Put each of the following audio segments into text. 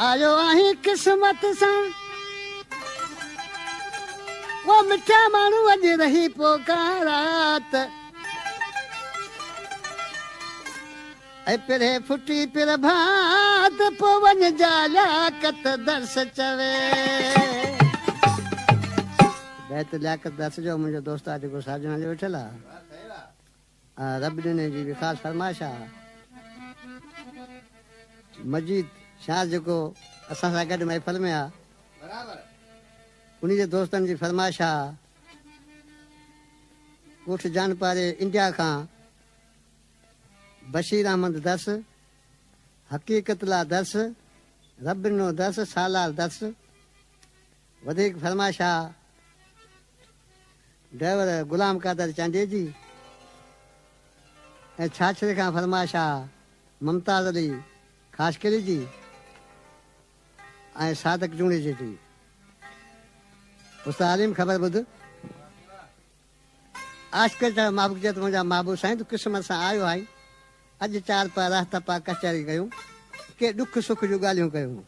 आयो आहीं किस्मत सां वो मिठा माण्हू अॼु रही पोकारात ऐं पिरे फुटी पिर भात पोइ वञ जालिया कत दर्श चवे बैत लियाकत दर्श जो मुंहिंजो दोस्त आहे जेको साजना जो वेठल आहे रब ॾिने जी बि ख़ासि फरमाइश आहे मजीद शाह जेको असां सां गॾु महफ़िल में आहे उन जे दोस्तनि जी फरमाइश आहे ॻोठ जानपारे इंडिया खां बशीर अहमद दर्स हक़ीक़त ला दर्स रबिनो दर्स सालार दर्स वधीक फरमाइश आहे ड्राइवर गुलाम कादर चांडे जी ऐं छाछरे खां फरमाइश आहे मुमताज़ अली ख़ासकरी जी ऐं सादक जूणे जी थी उस्ताद आलिम ख़बर ॿुध आशिक़ जा महबूब चए त मुंहिंजा महबूब साईं तूं क़िस्मत सां आयो आई अॼु चार पा रात पा कचहरी कयूं के ॾुख सुख जूं ॻाल्हियूं कयूं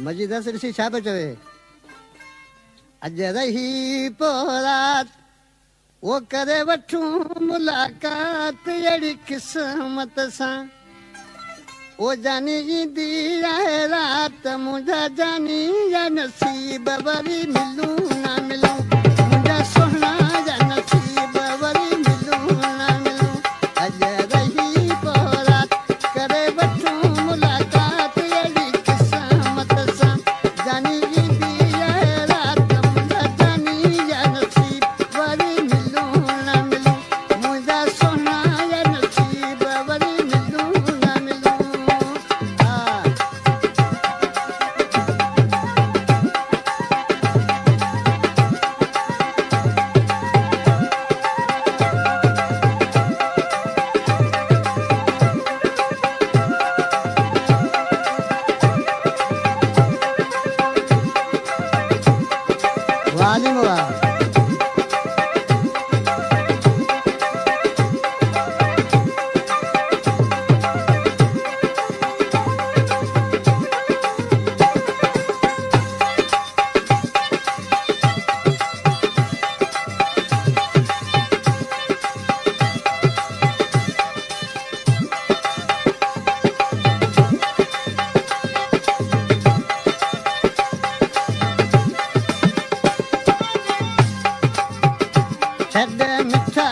मजीद ॾिसी छा पियो चवे अॼु रही पोइ रात वो करे वठूं मुलाक़ात अहिड़ी क़िस्मत सां ओ जानी ईंदी आहे राति मुंहिंजा जानी या नसीब वरी मिलूं न मिलूं मुंहिंजा सुहिणा या नसीब वरी मिलूं न मिलूं अॼु रही पोइ राति करे वठूं मुलाक़ात अहिड़ी क़िस्मत सां जानी ईंदी आहे राति मुंहिंजा जानी या नसीब वरी मिलूं न मिलूं मुंहिंजा सुहिणा या नसीब वरी मिलूं न मिलूं छॾ मिठा